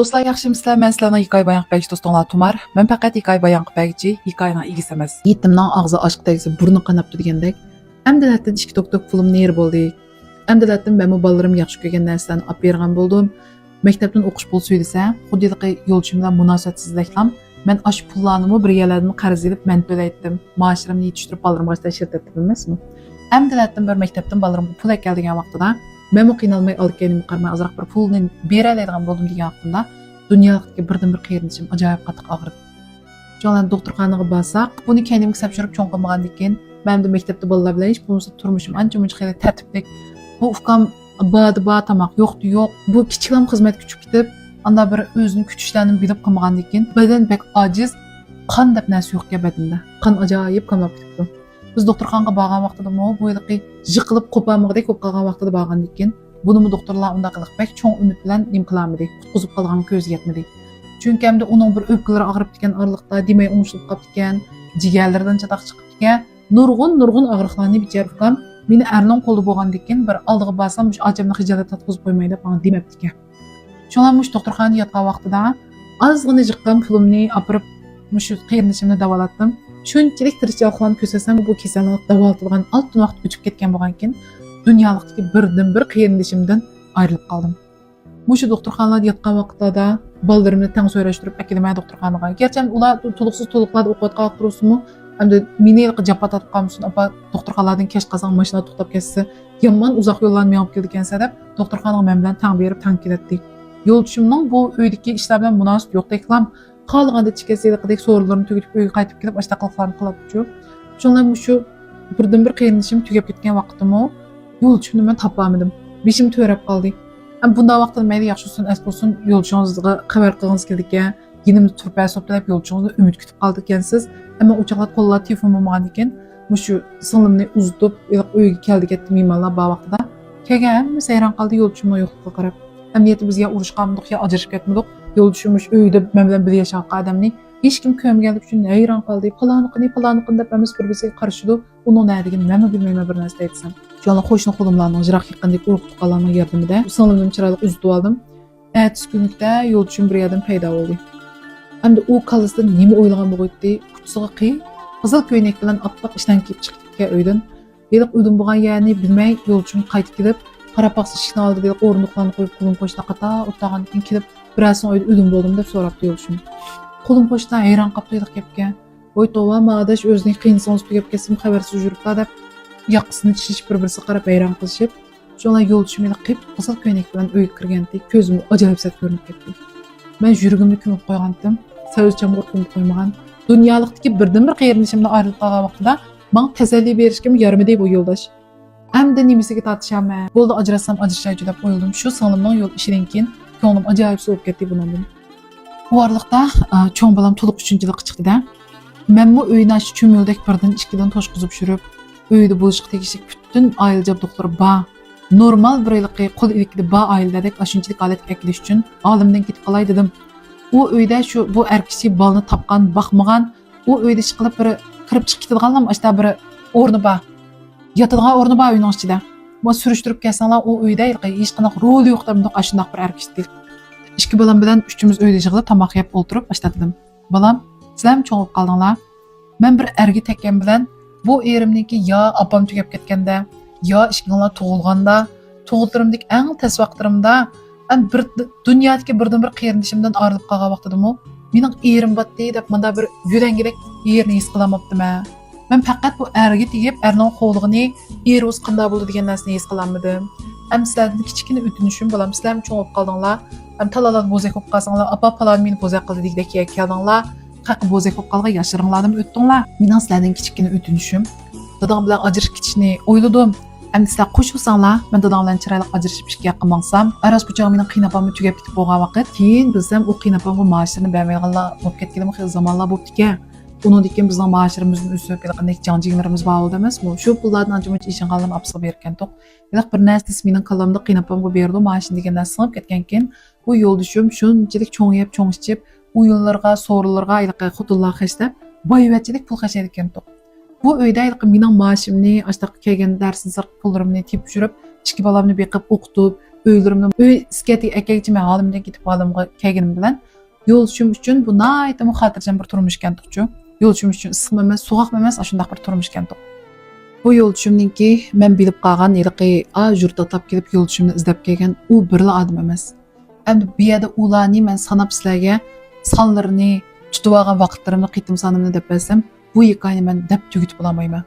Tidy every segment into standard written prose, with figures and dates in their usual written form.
Do'stlar, yaxshimisizlar? Men sizlarning hikoya bayon qiluvchi do'stinglar Tumar. Men faqat hikoya bayon qiluvchi, hikoyaning egasi emas. Yetimning og'zi ochiq tegsa, burni qanabdi degandek. Amdilatdan ikki tok pulim ner bo'ldi. Amdilatdan men bolalarim yaxshi ko'rgan narsalarni olib bergan bo'ldim. Maktabdan o'qish pul so'ydisa, xuddiki yo'lchim bilan munosabatsizliklam. Men ash pullarni bir yerlardan qarz olib men to'laydim. Maoshirimni yetishtirib bolalarimga ishlatib emasmi? Amdilatdan bir maktabdan bolalarimga pul keladigan vaqtida men qiynalmay olib kelganimga qaramay azroq bir pulni bera oladigan bo'ldim degan vaqtimda dunyodagi birdan-bir qiyinchim ajoyib qattiq og'ridi. Jonlan doktorxonaga borsak, buni kendimga sapshirib cho'ng qilmagandan keyin men de maktabda bolalar bilan hech bo'lmasa turmushim ancha-muncha xiyla tartibli. Bu ufqam ba tamoq yo'qdi yo'q. Bu kichiklam xizmat kuchib ketib, anda bir o'zini kutishlarni bilib qilmagandan keyin badan bek ojiz, qon deb narsa yo'q badanda. Qon ajoyib qamab ketdi. Biz doktorxonaga borgan vaqtida bu yilqi yiqilib qo'pamig'idek bo'lib qolgan vaqtida borgandan keyin buni doktorlar unda qilib bek cho'ng umid bilan nim qilamidik. Qutqizib qolgan ko'z yetmadi. Chunki hamda uning bir o'pkalari og'rib ketgan orliqda demay o'ngishib qolib ketgan, jigarlaridan chatoq chiqib ketgan, nurg'un og'riqlarni bichar meni arnon qo'lda bo'lgandan keyin bir oldiga borsam shu ajamni xijolat tatqizib qo'ymaydi deb menga demabdi ekan. Shundan mush doktorxonaga yotgan vaqtida ozgina jiqqan pulimni opirib shu qiynalishimni davolatdim. Shunchalik tirishchiliklarni ko'rsasam bu kasallik davolatadigan oltin vaqt o'tib ketgan bo'lgan keyin dunyolikdagi birdan-bir qiynalishimdan ayrilib qoldim. Mushu doktorxonada yotgan vaqtida bolalarimni tang so'rashtirib akilmay doktorxonaga. Gerçi ular to'liqlarda o'qiyotgan turibsizmi? Hamda meni japa tatib qolmishsin, apa doktorxonalardan kech qolsang mashina to'xtab ketsa, yomon uzoq yo'llarni menib keldi ekansa deb doktorxonaga men bilan tang berib tang kelatdik. Yo'lchimning bu uydagi ishlar bilan munosabat yo'qdeklam. Qolganda chikasilikdek so'rlarni tugib uyga qaytib kelib ashtaqliqlarni qilibdi. Shundan shu birdan-bir qiynalishim tugab ketgan vaqtimda yo'lchimni men topolmadim. Beshim to'rab qoldi. Bunday vaqtda mayli yaxshi olsun, as bo'lsin yo'lchingizga xabar qilgingiz keldi ekan, yenimni turpa hisoblab yo'lchingizni umid kutib qoldi ekansiz. Ammo o'chaqlar qo'llar telefon bo'lmagan ekan, shu singlimni uzitib, uyga keldi ketdi mehmonlar bor vaqtida. Kelgan sayron qoldi yo'lchimni yo'qligiga qarab. Amniyati bizga urushqanmiq yo ajrashib ketmadik. Yo'lchimish uyda men bilan bir yashagan odamni hech kim ko'rmaganlik uchun hayron qoldi. Planini deb emas bir-biriga qarshidi. Uning nariga men bilmayman bir narsa aytsam. Jonli qo'shni qo'limlarning jiroq yiqqandek urug' tuqqanlarning yordamida singlimni chiroyli uzitib oldim. Ertasi kunlikda yo'lchim bir yerdan paydo bo'ldi. Hamda u qalbida nima o'ylagan bo'ldi? Kuchsiga qiy, qizil ko'ylak bilan oppoq ishdan kelib chiqdi uydan. Beliq uydan bo'lgan yerni bilmay yo'lchim qaytib kelib, qarapaqsi ishni oldi deb o'rindiqlarni qo'yib qo'lim qo'shta qata o'tgan keyin kelib birasini oyda o'lim bo'ldim deb so'rabdi yo'lchim. Qo'lim qo'shta hayron qolib kelibga. Voy tova ma'dash o'zining qiynalsangiz tugab ketsin xabarsiz yuribdi deb yoqsini tishib bir-birisiga qarab hayron qilishib, shunday yo'lchim meni qip qizil ko'ylak bilan uyga kirgandek ko'zim ajoyib sat ko'rinib ketdi. Men yuragimni ko'mib qo'ygandim. Savchamga qo'yib qo'ymagan. Dunyolikdagi birdan-bir qiynalishimdan ayrilib qolgan vaqtida men tasalli berishga yaramadi bu yo'ldosh. Hamda nimasiga tortishaman. Bo'ldi ajrasam ajrashay deb o'yladim. Shu singlimning yo'l ishidan keyin ko'nglim ajoyib sovib ketdi bundan. Bu orliqda cho'ng bolam to'liq 3-yilga chiqdi-da. Menmi uyni shu cho'mildek birdan ikkidan toshqizib shurib, uyda bo'lishga tegishli butun oilajob doktor ba. Normal bir yilqi qo'l ilikli ba oiladek ashunchalik holatga akilish uchun olimdan ketib qolay dedim. U uyda shu bu erkishi balni topgan, baxmagan, u uyda ish qilib bir kirib chiqib ketadiganlar ashta bir o'rni bor. Yotadigan o'rni bor uyning ichida. Bu surishtirib kelsanglar u uyda hech qanaqa rol yo'q deb ashundoq bir erkishdi. Ikki bolam bilan uchimiz uyda yig'ilib tomoq yeb o'tirib ashladim. Bolam, sizlar ham cho'ngib qoldinglar. Men bir erga tekkan bilan bu erimniki yo opam tugab ketganda, yo ishkinglar tug'ilganda, tug'ildirimdek eng tez vaqtlarimda bir dunyodagi birdan-bir qiynalishimdan ayrilib qolgan vaqtidami, mening erim batdi deb menda bir yurangidek yerni his qilamabdim-a. Men faqat bu erga tegib, erning qo'lig'ini er o'z qanday bo'ldi degan narsani his qilamadim. Ham sizlardan kichkina o'tinishim bolam, sizlar ham cho'ngib qoldinglar. Ham talalar bo'zak bo'lib qolsanglar, apa palan meni bo'zak qildi degdek keldinglar. Qaqi bo'zak bo'lib qolgan yashiringlardan o'tdinglar. Mening sizlardan kichkina o'tinishim. Dadam bilan ajrashib ketishni o'yladim. Endi sizlar qo'shilsanglar, men dadam bilan chiroyli ajrashib ishga qilmoqsam, aras bu chog'imning qiynapamni tugab ketib bo'lgan vaqt, keyin bilsam u qiynapamga maoshini bermaydiganlar bo'lib ketganmi, xil zamonlar bo'libdi-ku. Undan keyin bizning maoshlarimizni o'sib ketgandek janjinglarimiz bor bo'ldi emasmi? Shu pullarni ancha-muncha ishinglarni olib bergan to'q. Biroq bir narsa mening qalamda qiynapamga berdi, maoshini degan narsa sinib ketgan keyin bu yo'ldoshim shunchalik cho'ngib, o'yinlarga, so'rlarga, xudullar xashlab, boyvachchilik pul xashlaydi ekan to'q. Bu uyda mening maoshimni, ashta kelgan darsni pullarimni tepib yurib, ikki bolamni beqib o'qitib, uylarimni uy iskati akagchi men halimdan ketib qolimga kelganim bilan yo'lishim uchun bu naytimi xotirjam bir turmush ekandiqchu. Yo'lishim uchun issiq emas, so'g'aq emas, shunday bir turmush ekandiq. Bu yo'lishimningki men bilib qolgan yilqi yurtda tap kelib yo'lishimni izlab kelgan u birla odam emas. Endi bu yerda ularni men sanab sizlarga sonlarini tutib olgan vaqtlarimni qitim sonimni deb bilsam, bu hikoyani men deb tugitib olmayman.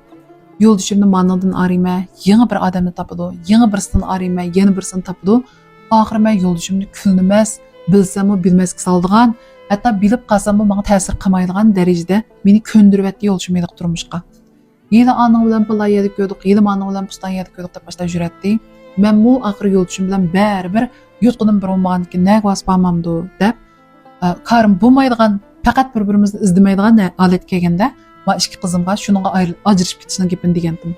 Yo'lishimni mandan arayman, yangi bir odamni topadi, yangi birisidan arayman, yana birisini topadi. Oxiri men yo'lishimni kulnimas, bilsammi bilmasga soldigan, hatto bilib qolsam menga ta'sir qilmaydigan darajada meni ko'ndiribdi yo'lishim edi turmushqa. Yine anam bilan pilla yedik gördük, yine anam bilan pustan yedik gördük deb başta jüretdi. Men bu axir yo'lishim bilan baribir yutqinim bir olmaganki nega vasbamamdı deb karim bo'lmaydigan, faqat bir-birimizni izlamaydigan holat kelganda, men ikki qizimga shuningga ajrashib ketishni gapini degandim.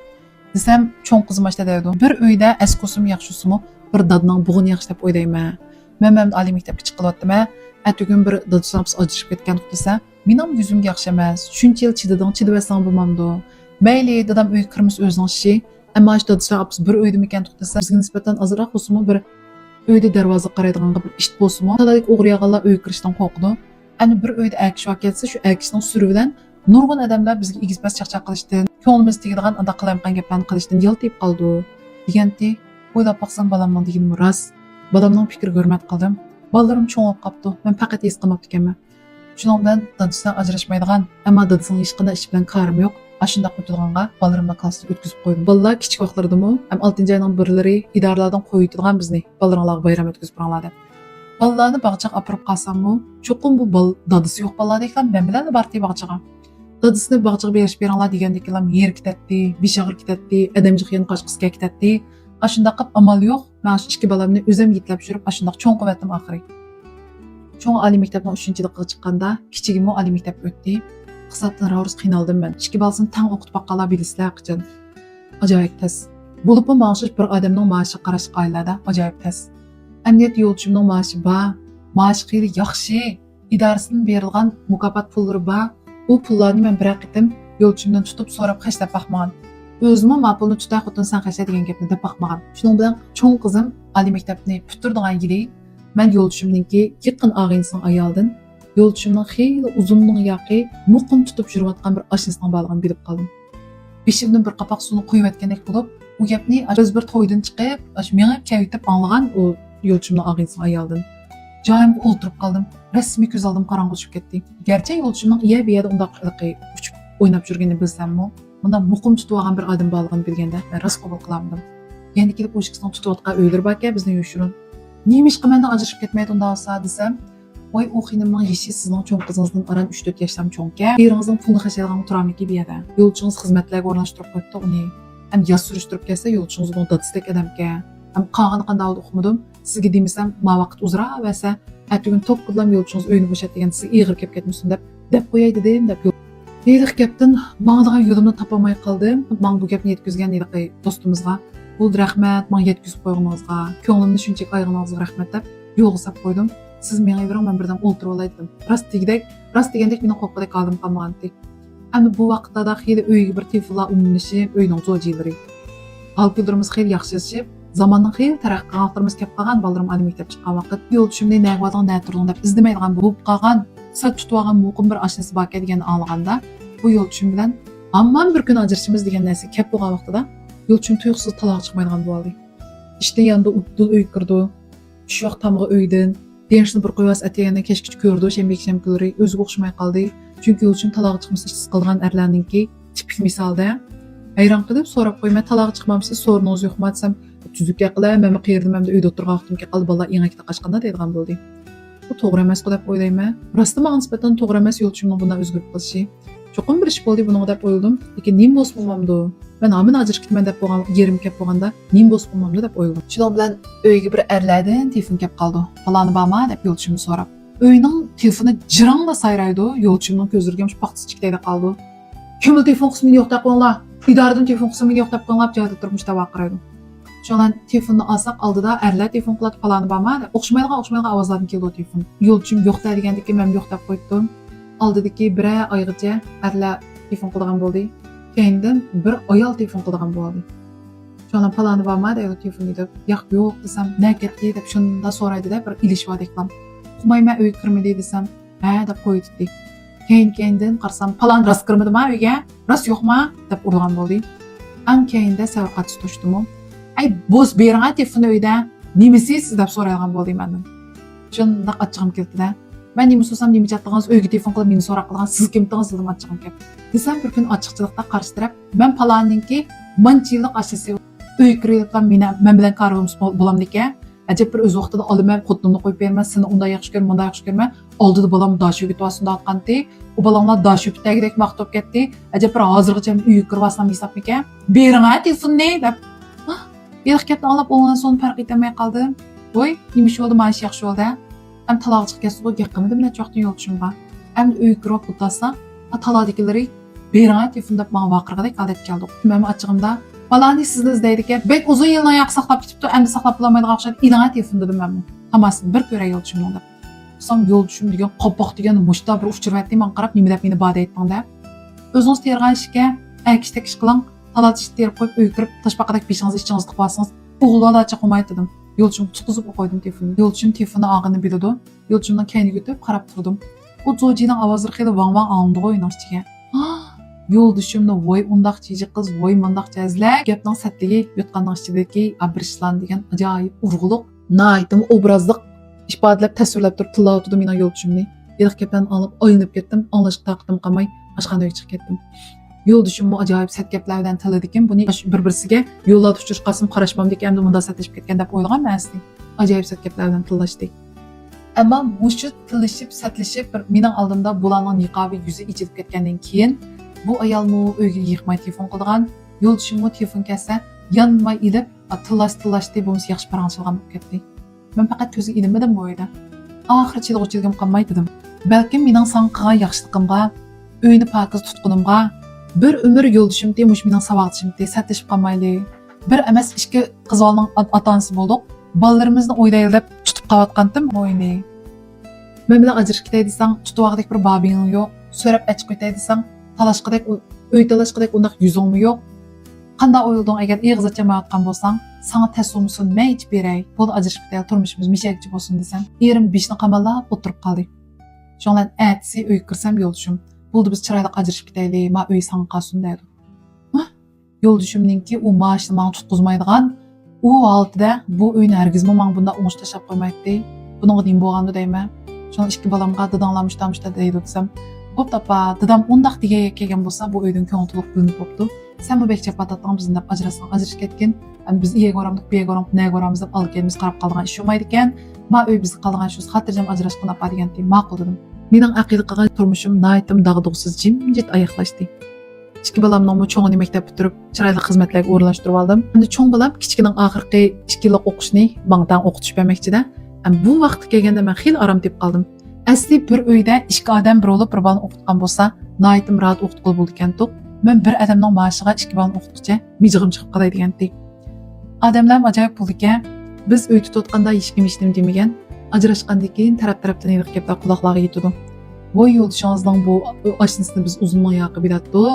Desam, cho'ng qizim ashta deydi. Bir uyda askusim yaxshisimi, bir dadning bug'ini yaxshi deb o'ylayman. Men oliy maktabga chiqyaptim. Atugün bir dadsangiz ajrashib ketgan desa, mening yuzimga yaxshi emas. Shuncha yil chidabsan bo'lmamdi. Mayli dadam uy kirmiz o'zining ishi, ammo shu dadsangiz bir uyda ekan desa, bizga nisbatan azroq bo'lsa bir uyda darvoza qaraydiganga bir ish bo'lsa, tadalik o'g'ri yag'anlar uy kirishdan qo'rqdi. Ani bir uyda akish kelsa, shu akishning suri bilan nurg'un odamlar bizga igizbas chaqchaq qilishdan, ko'nglimiz tegadigan anda qilayotgan gaplarni qilishdan yiltib qoldi. Deganti, o'ylab baqsam balamning deganim rost. Balamning fikriga hurmat qildim. Ballarım cho'ngib qopdi. Men faqat es qilmabdi ekanman. Shuning bilan dadasidan ajrashmaydigan, ammo dadasining hech qanday ish bilan qarim yo'q. Ashundaq o'tirganga balarimni klassga o'tkazib qo'ydim. Balalar kichik vaqtlaridami, ham 6-oyning birlari idoralardan qo'yitadigan bizni. Balaringlarga bayram o'tkazib biringlar deb. Balalarni bog'chaga olib qolsammi, cho'qim bu dadasi yo'q balalardeklar men bilan bordi bog'chaga. Dadasini bog'chaga berishib beringlar degandeklar yer ketadi, beshag'ir ketadi, adamjiq yana qochqisga ketadi. Ashundaq qilib amal yo'q. Men shu ikki balamni o'zim yetlab yurib, ashundaq cho'ng qilyaptim oxiri. Cho'ng oliy maktabdan 3-yilga chiqqanda, kichigimni oliy maktabga o'tdi. Qisatdan ravus qiynaldim men. Ikki balasini tang o'qitib baqqanlar bilisizlar qachon. Ajoyib tas. Bo'lib ma'oshi bir odamning maoshi qarash qoidada ajoyib tas. Amniyat yo'lchimning maoshi bor, maoshi qiyli yaxshi, idorasidan berilgan mukofot pullari bor. U pullarni men bir qitim yo'lchimdan tutib so'rab qashlab baqmagan. O'zimni ma'qulni tuta xotin san qashla degan gapni deb baqmagan. Shuning bilan cho'ng qizim oliy maktabni bitirdigan yili men yo'lchimninki yaqin og'insining ayoldan yo'lchimning xeyli uzunning yoqi muqim tutib yurayotgan bir oshnasining borligini bilib qoldim. Beshimdan bir qapoq suvni quyib yotgandek bo'lib, u gapni o'z bir to'ydan chiqib, menga kavitib anglagan u yo'lchimning og'insining ayoldan. Joyimga o'tirib qoldim. Rasmiy ko'z oldim qorong'i tushib ketdi. Garchi yo'lchimning iya bu yerda undaq uchib o'ynab yurganini bilsammi, unda muqim tutib olgan bir odam borligini bilganda men rost qabul qilamdim. Yana kelib o'shikisini tutib otgan uylar borki bizni yo'shurun. Nima ish qilmanda ajrashib ketmaydi unda olsa desam, voy u xinimning yeshi sizning cho'ng qizingizdan aran 3-4 yoshdan cho'ngga, eringizning pulni xashaydigan turamiki bu yerda. Yo'lchingiz xizmatlarga o'rnashtirib qo'yibdi uni. Ham yoz surishtirib kelsa yo'lchingizning dadisdek odamga. Ham qolgani qanday oldi o'qimadim. Sizga demasam, ma vaqt uzravasa, atugin to'q qildim yo'lchingiz uyini bo'shat degan siz ig'ir kelib ketmisin deb qo'yay dedim deb. Deylik gapdan mangdagan yo'limni topolmay qoldim. Men bu gapni yetkazgan edi do'stimizga. Bu rahmat, men yetkazib qo'yganingizga, ko'nglimni shunchaki ayg'iningizga rahmat deb yo'lga sap qo'ydim. Siz menga bering, men birdan o'ltirib olay dedim. Rost degandek meni qo'rqidek qoldim qolmagandek. Endi bu vaqtda xeyli uyga bir telefonlar umumlashib, uyning zo'jilari. Alkildirimiz xeyli yaxshilashib, zamonning xeyli taraqqiyotlarimiz kelib qolgan, balarim oliy maktab chiqqan vaqt yo'lchimni nag'vatdan na'turdan deb izlamaydigan bo'lib qolgan, sal tutib olgan muqim bir oshnasi bor ekan anglaganda, bu yo'lchim bilan amman bir kun ajrashimiz degan narsa kelib bo'lgan vaqtida yo'lchim tuyuqsiz taloq chiqmaydigan bo'ldi. Ishda yanında uddul uy kirdi. Shu vaqt tamg'a uydan Denishni bir qo'yas atayanda kechgacha ko'rdi, shanba kunlari o'ziga o'xshamay qoldi. Chunki yo'lchim taloq chiqmasa ish qilgan erlarninki tipik misolda hayron qilib so'rab qo'ymay taloq chiqmamsiz, so'ringiz yo'qmi desam, tuzukka qilay, men qayerda men uyda o'tirgan vaqtimga qoldi, bolalar engakda qashqanda deydigan bo'ldi. Bu to'g'ri emas deb o'ylayman. Rosti menga nisbatan to'g'ri emas yo'lchimning bundan o'zgarib qilishi. Cho'qim bir ish bo'ldi buni deb o'yladim. Lekin nim bo'lmamdi. Men amin ajrashib ketman deb bo'lgan yerim kelib bo'lganda nim bo'lmamdi deb o'yladim. Shuning bilan uyga bir erlardan telefon kelib qoldi. Falani bormi deb yo'lchimni so'rab. Uyning telefoni jirangla sayraydi. Yo'lchimning ko'zlariga mush paxtisichik deydi qoldi. Kimning telefon qismini yo'q deb qo'yinglar. Idoradan telefon qismini yo'q deb qo'yinglar, joyda turmush deb vaqiraydi. Şolan telefonni alsaq oldida erlar telefon qiladi falani bormi deb o'xshamaydigan ovozlardan keldi telefon. Yo'lchim yo'q degandiki men yo'q deb qo'ydim. Oldidagi bir oygacha erlar telefon qiladigan bo'ldi. Keyindan bir ayol telefon qiladigan bo'ldi. Şuna palanı barma deydi telefonu dep. Yo'q desem, "Ne ketdi?" dep şunda so'raydi da bir ilişib deklam. Umayma uy kirmedi desem, "Ha" dep qo'ydi. Keyin qarasam, "Palan rast kirmadimi uyga? Rast yo'qmi?" dep urgan bo'ldi. Keyinde savqat tutuşdumu. "Ay, bo'z bering telefonni uyda. Nimasiz?" deb so'ragan bo'ldim mendan. Shunda achchig'im keldi-da. "Men nima so'sam, nima jatdingiz? Uyga telefon qilib meni so'rab qilgan. Siz kimdingiz?" dedim achchig'im kelib. Desem bir kun ochiqchilikda qarshi taraf, "Men palandinki, mancha yillik ashisi uy kirib men bilan qarabimiz bo'lamdiki. Ajab bir o'z vaqtida olaman, xotinimni qo'yib bermas, seni unday yaxshi ko'rma, bunday yaxshi ko'rma. Oldida bolam dash yigitwasында atqanti. U balanglar dash yigitdagidek maqtab ketdi. Ajab bir hozirgacha uyga kirib olsam hisobmikan. Bering telefonni" deb. Yilqatni olib o'ndan so'ng farq etmay qoldim. Voy, nima ish bo'ldi, mana shu yaxshi bo'ldi. Ham taloq chiqib ketsa, yaqinmidim necha vaqtdan yo'lchimga. Ham uy kirib o'tasa, talodikilar bering telefon deb menga vaqirg'idek odat keldi. Men ochig'imda "Balani sizni izlaydi ekan. Bek uzun yilni oyoq saqlab ketibdi, endi saqlab bo'lmaydigan o'xshaydi. Ilang telefon dedim men. Hammasini bir ko'ray yo'lchimni deb. So'ng yo'lchim degan qopoq degan mushta bir uchirvatdi, men qarab nima deb meni bada aytding deb. O'zingiz tergan ishga akishdak ish qiling. Talat ish terib qo'yib uy kirib tashbaqadek beshingizni ichingizni qilib olsangiz, o'g'illarcha qilmaydi dedim. Yo'lchim tutqizib qo'ydim telefonni. Yo'lchim telefonni og'ini biladi. Yo'lchimdan keyniga o'tib qarab turdim. U zo'jining ovozlari xili vang-vang olindi o'yning ichiga. Yo'ldoshimni voy undaq chijiq qiz, voy mundaq jazlak, gapning satligi, yotqanning ichidagi abrishlan degan ajoyib urg'uliq, naytim obrazliq ifodalab tasvirlab turib tillatdi mening yo'ldoshimni. Yiliq gapdan olib o'yinib ketdim, anglashga taqdim qilmay, oshxonaga chiqib ketdim. Yo'ldoshim bu ajoyib sat gaplardan tiladi ekan, buni bir-birsiga yo'llarda uchish qasim qarashmam ekan, endi bunda satlashib ketgan deb o'ylagan men. Ajoyib sat gaplardan tillashdik. Ammo mushu tillashib, satlashib bir mening oldimda bularning niqobi yuzi ichilib ketgandan keyin bu ayolmu uyga yig'may telefon qilgan, yo'ldoshimga telefon kelsa, yanmay ilib, tillash-tillashdi, bo'lmasa yaxshi paranchilgan bo'lib ketdi. Men faqat ko'zga ilmadim bu oyda. Oxiri chilg'uchilgim qolmay dedim. Balkim mening san qilgan yaxshiligimga, uyni pokiz tutqunimga, bir umr yo'ldoshim demush mening savodishimda satlashib qolmaydi. Bir emas ikki qizlarning ota-onasi bo'ldik. Bolalarimizni o'ylayilib tutib qolayotgandim o'yni. Men bilan ajrashib ketay desang, tutuvaqdek bir babing yo'q. So'rab achib ketay desang, talashqidek, uy talashqidek undaq yuzingmi yo'q. Qanday o'ylading agar ig'izcha mayotgan bo'lsang, sana tasumsun men ichib beray. Bu ajrashib ketay, turmushimiz mishakchi bo'lsin desam, erim beshni qamallab o'tirib qoldi. Shundan atsi uy kirsam yo'ldoshim, bo'ldi biz chiroyli ajrashib ketaylik, men uy san qolsin dedi. Yo'ldoshimningki u maoshni menga tutqizmaydigan, u holatda bu uyni hargizmi menga bunda o'ng'ish tashlab qo'ymaydi. Buningga nima bo'lgandi deyman. Shundan ikki balamga dadanglamishtamishda deydi desam, "Bo'p tapa, dadam undaq degan kelgan bo'lsa, bu uydan ko'ngil to'liq bo'linib bo'pti. Sen bu bekcha patatdan bizni deb ajrashib ketgan. Biz iye ko'ramdik, bu iye ko'ramdik, ne ko'ramiz deb olganmiz qarab qolgan ish yo'maydi ekan. Men uy bizni qolgan shu xotirjam ajrashgan apa degan deb ma'qul dedim. Mening aqida qilgan turmushim naytim dag'dug'siz jimjit oyoqlashdi. Ikki balamni cho'ngini maktab bitirib, chiroyli xizmatlarga o'rnashtirib oldim. Endi cho'ng balam kichkining oxirgi 2 yillik o'qishni mendan o'qitish bermoqchida. Bu vaqt kelganda men xil aram deb qoldim. Asli bir uyda ikki odam bir bo'lib bir balani o'qitgan bo'lsa, naytim rahat o'qitqil bo'ldi ekan-to'q. Men bir odamning maoshiga ikki balani o'qitguncha mijig'im chiqib qolay degan-dek. Odamlar ajoyib bo'ldi ekan. Biz uy tutayotganda hech kim hech nima demagan. Ajrashgandan keyin taraf-tarafdan yilib gaplar quloqlarga yetdi. Voy yo'ldishingizning bu oshnasini biz uzunman yoqib bilatdik.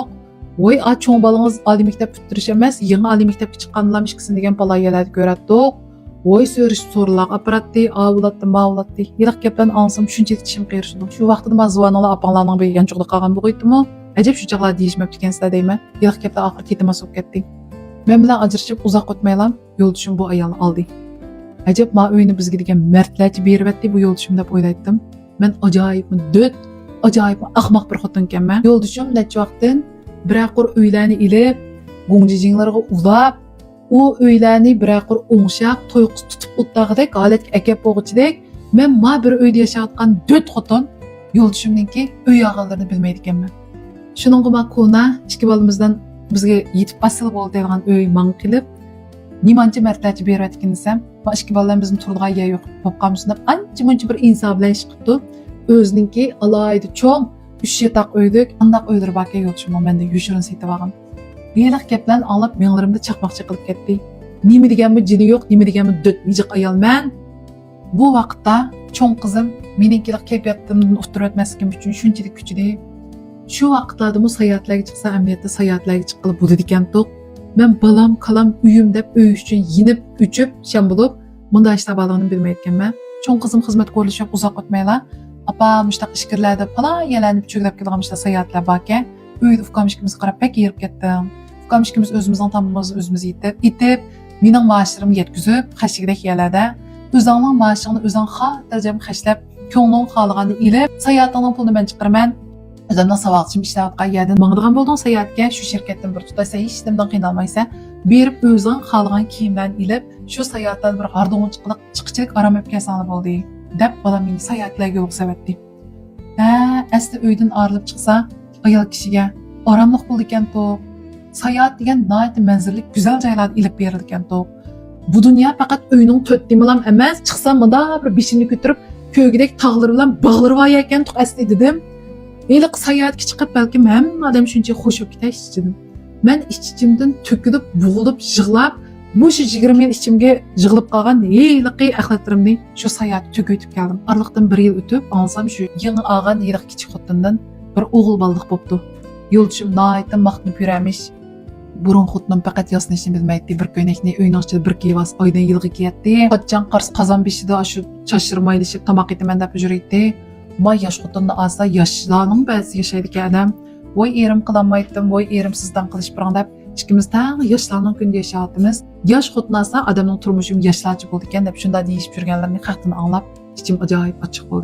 Voy a cho'ng balangiz oliy maktab bitirish emas, yangi oliy maktabga chiqqanlar ishkisin degan palayalarni ko'ratdik. Voy so'rish so'rlar apparatni avlatdi, mavlatdi. Yiliq gaplarni ansam shunchalik tishim qiyirishdi. Shu vaqtda men zuvonlar apanglarning bir yanchiqda qolgan bo'ydimi? Ajab shu chaqlar deyishmabdi ekansizlar deyman. Yiliq gaplar oxir tetimas bo'lib ketdi. Men bilan ajrashib uzoq o'tmaylam, yo'ldoshim bu ayolni oldi. Ajab men uyni bizga degan mardlarcha beribdi bu yo'ldoshim deb o'ylaydim. Men ajoyib döt, ajoyib ahmoq bir xotin ekanman. Yo'ldoshim necha vaqtdan biraqur uylarni ilib, go'ngjijinglarga ulab, u uylarni biraqur o'ngshaq, to'yqis tutib o'tdag'idek holatga akab bo'g'ichidek, men ma bir uyda yashayotgan döt xotin yo'ldoshimningki uy og'alarini bilmaydi ekanman. Shuningga men qo'lna ikki bolamizdan bizga yetib asl bo'ldi degan uy man qilib, nimancha martlarcha berayotgan desam, va ikki bolalar bizni turdigan yer yo'q bo'lib qolmish deb ancha-muncha bir insof bilan ish qilibdi. O'zininki alayda cho'ng 3 yataq uydik, andaq uylar baka yo'ldoshim menda yushirin setib olgan. Beliq gaplarni anglab menlarimda chaqmoqchi qilib ketdi. Nima deganmi jini yo'q, nima deganmi döt mijiq ayolman. Bu vaqtda cho'ng qizim meninkilik kayfiyatimdan o'tirib o'tmasligim uchun shunchalik kuchli. Shu vaqtlarda bu sayohatlarga chiqsa, amaliyotda sayohatlarga chiqqili bo'ladi ekan-to'q. Ben balam, kalam, uyum dep öy üçün yinip, üçüp, şen bulup, munda işlep alığını bilmeyetkenmen. Çoğun kızım hizmet ko'rlashib uzoq o'tmaylar. Apa mushtaq ishkirlarda pala yalanib cho'glab kelganmishlar sayohatlar borken, uyda ukamishkimiz qarab pek yerib ketdim. Ukamishkimiz o'zimizning tomimizni o'zimiz itib, mening maoshlarimni yetkizib, qashigidek yerlarda o'zingning maoshingni o'zing xotirjam xashlab, ko'ngling xohlaganda ilib, sayohatingning pulini men chiqaraman. O'zimning savodchim ishlayotgan yerdan mangdigan bo'lding sayohatga, shu shirkatdan bir tutaysa, hech nimdan qiynalmaysa, berib o'zing xohlagan kiyimlarni ilib, shu sayohatdan bir g'ardonchiqlik, chiqchilik aram o'tkazsang bo'ldi, deb bolam meni sayohatlarga yo'q savatdi. Asli uydan ayrılib chiqsa, ayol kishiga oromlik bo'ldi ekan-ku. Sayohat degan nihoyat manzilli, go'zal joylarga ilib berildi ekan-ku. Bu dunyo faqat uyning to'rtdimi bilan emas, chiqsam munda bir beshini ko'tarib, ko'gidek tog'lar bilan bog'lari var ekan, asli dedim. Meyli sayohatga chiqib, balkim hamma odam shuncha xush bo'lib ketay ichdim. Men ichimdan to'kilib, bo'g'ilib, yig'lab, bu shu 20 yil ichimga yig'ilib qolgan heyliqi axlatlarimni shu sayohat to'kitib keldim. Araliqdan 1 yil o'tib, ansam shu yangi olgan heyliq kichik xotindan bir o'g'il balliq bo'pti. Yo'lchim nihoyatda maqtinib yuramish. Burun xotnim faqat yasnashni bilmaydi. Bir ko'ynakni uyning ichida bir kiyvas oydan yilga kiyatdi. Qachon qars qozon beshida shu chashirmaylashib tomoq etaman deb yuraydi. May yosh xotinni olsa yoshlarning ba'zi yashaydi adam. Voy erim qilolmaydim, voy erim sizdan qilish bilan deb ikkimiz tang yoshlarning kunda yashayapmiz. Yosh xotin olsa odamning turmushi yoshlarcha bo'ldi ekan deb shunda deyishib yurganlarni haqdan anglab, ichim ajoyib ochiq bo'ldi.